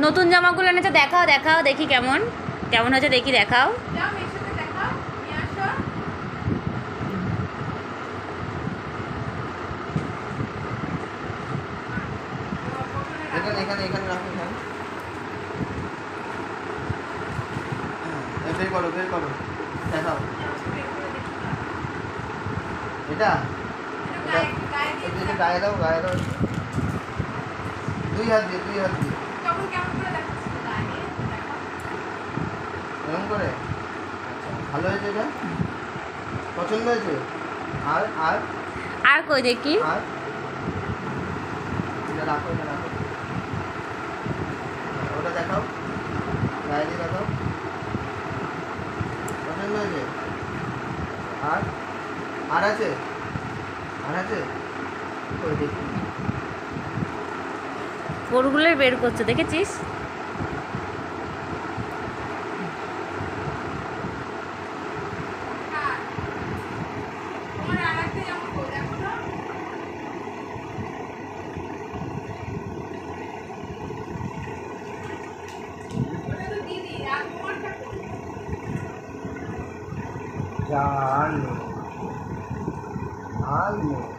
নতুন জামাগুলো এনেছে, দেখাও দেখাও দেখি কেমন কেমন হয়েছে, দেখি দেখাও। এখানে এখানে রাখো, এখানে বের করো বের করো, দেখাও। এটা গায়ে দাও, গায়ে দাও, দুই হাত দিয়ে, দুই হাত দিয়ে এরকম করে। আচ্ছা, ভালো হয়েছে, এটা পছন্দ হয়েছে। আর আর আর কই দেখি। আর এটা রাখো, এটা রাখো, ওটা দেখাও, গায়ে দিয়ে দেখাও, পছন্দ হয়েছে। আর আর আছে, আর আছে, ওই দেখি। ওরগুলোই বের করছে, দেখেছিস? আর নেই, আর নেই।